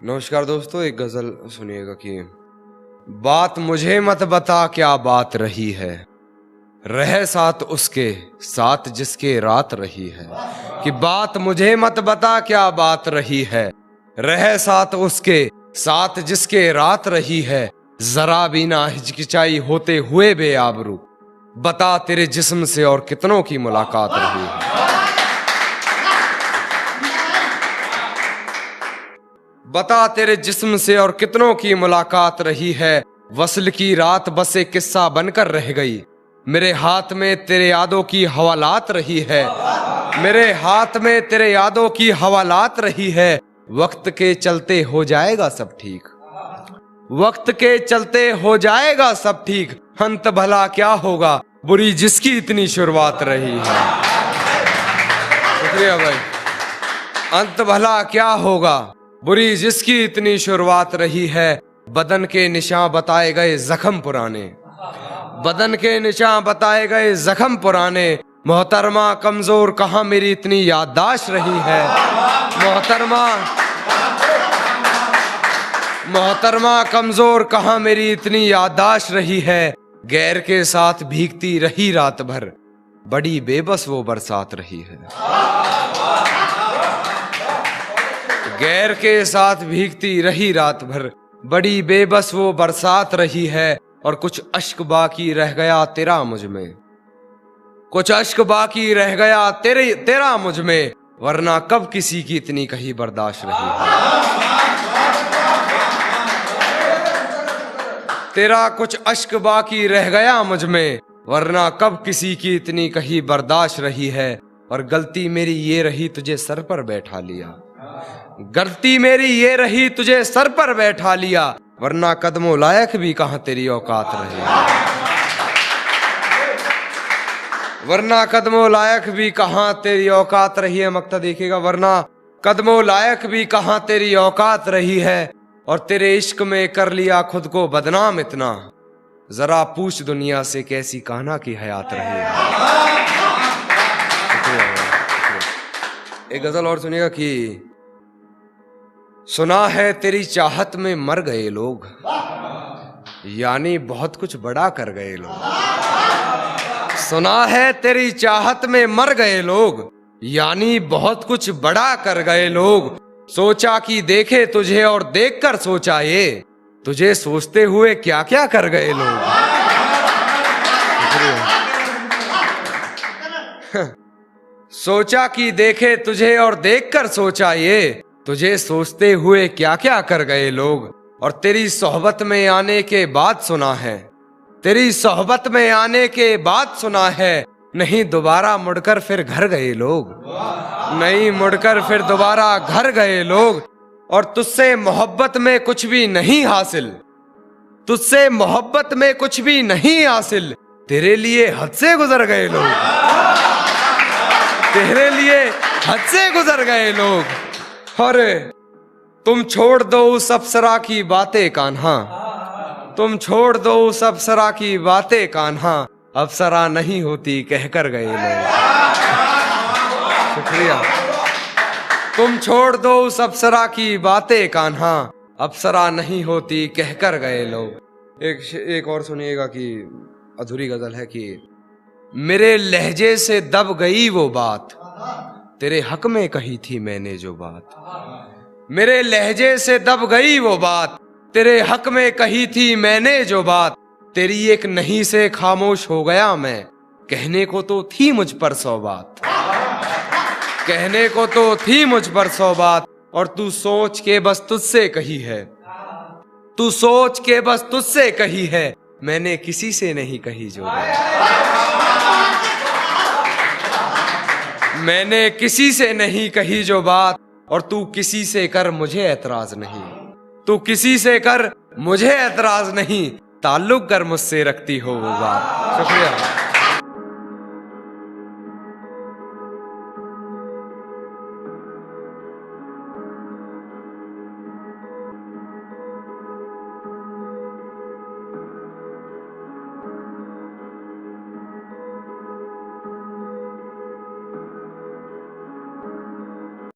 नमस्कार दोस्तों, एक गजल सुनिएगा कि बात मुझे मत बता क्या बात रही है, रह साथ उसके साथ जिसके रात रही है। कि बात मुझे मत बता क्या बात रही है, रह साथ उसके साथ जिसके रात रही है। जरा भी ना हिचकिचाई होते हुए बेआबरू, बता तेरे जिस्म से और कितनों की मुलाकात रही है। बता तेरे जिस्म से और कितनों की मुलाकात रही है। वस्ल की रात बस एक किस्सा बनकर रह गई, मेरे हाथ में तेरे यादों की हवालात रही है। मेरे हाथ में तेरे यादों की हवालात रही है। वक्त के चलते हो जाएगा सब ठीक, वक्त के चलते हो जाएगा सब ठीक। अंत भला क्या होगा बुरी जिसकी इतनी शुरुआत रही है। शुक्रिया भाई। अंत भला क्या होगा बुरी जिसकी इतनी शुरुआत रही है। बदन के निशान बताए गए जख्म पुराने, बदन के निशान बताए गए जख्म पुराने। मोहतरमा कमजोर कहाँ मेरी इतनी याददाश्त रही है। मोहतरमा कमजोर कहाँ मेरी इतनी याददाश्त रही है। गैर के साथ भीगती रही रात भर, बड़ी बेबस वो बरसात रही है। गैर के साथ भीगती रही रात भर, बड़ी बेबस वो बरसात रही है। और कुछ अश्क बाकी रह गया तेरा मुझ में, कुछ अश्क बाकी रह गया तेरा मुझ में, वरना कब किसी की इतनी कहीं बर्दाश्त रही है। तेरा कुछ अश्क बाकी रह गया मुझ में, वरना कब किसी की इतनी कहीं बर्दाश्त रही है। और गलती मेरी ये रही तुझे सर पर बैठा लिया, गलती मेरी ये रही तुझे सर पर बैठा लिया, वरना कदमों लायक भी कहां तेरी औकात रही है। वरना कदमों लायक भी कहां तेरी औकात रही है। मक्ता देखिएगा, वरना कदमों लायक भी कहां तेरी औकात रही है। और तेरे इश्क में कर लिया खुद को बदनाम इतना, जरा पूछ दुनिया से कैसी कान्हा की हयात रही है। एक गजल और सुनिएगा कि सुना है तेरी चाहत में मर गए लोग, यानी बहुत कुछ बड़ा कर गए लोग। सुना है तेरी चाहत में मर गए लोग, यानी बहुत कुछ बड़ा कर गए लोग। सोचा कि देखे तुझे और देखकर सोचा ये, तुझे सोचते हुए क्या क्या कर गए लोग। सोचा कि देखे तुझे और देखकर सोचा ये, तुझे सोचते हुए क्या क्या कर गए लोग। और तेरी सोहबत में आने के बाद सुना है, तेरी सोहबत में आने के बाद सुना है, नहीं दोबारा मुड़कर फिर घर गए लोग, नहीं मुड़कर फिर दोबारा घर गए लोग। और तुझसे मोहब्बत में कुछ भी नहीं हासिल, तुझसे मोहब्बत में कुछ भी नहीं हासिल, तेरे लिए हद से गुजर गए लोग, तेरे लिए हद से गुजर गए लोग। और तुम छोड़ दो उस अप्सरा की बातें कान्हा, तुम छोड़ दो उस अप्सरा की बातें कान्हा, अप्सरा नहीं होती कहकर गए लोग। शुक्रिया। तुम छोड़ दो उस अप्सरा की बातें कान्हा, अप्सरा नहीं होती कहकर गए लोग। एक और सुनिएगा कि अधूरी गजल है कि मेरे लहजे से दब गई वो बात, तेरे हक में कही थी मैंने जो बात। मेरे लहजे से दब गई वो बात, तेरे हक में कही थी मैंने जो बात। तेरी एक नहीं से खामोश हो गया मैं, कहने को तो थी मुझ पर 100 बात, कहने को तो थी मुझ पर 100 बात। और तू सोच के बस तुझसे कही है, तू सोच के बस तुझसे कही है, मैंने किसी से नहीं कही जो बात, मैंने किसी से नहीं कही जो बात। और तू किसी से कर मुझे एतराज नहीं, तू किसी से कर मुझे एतराज नहीं, ताल्लुक कर मुझसे रखती हो वो बात। शुक्रिया।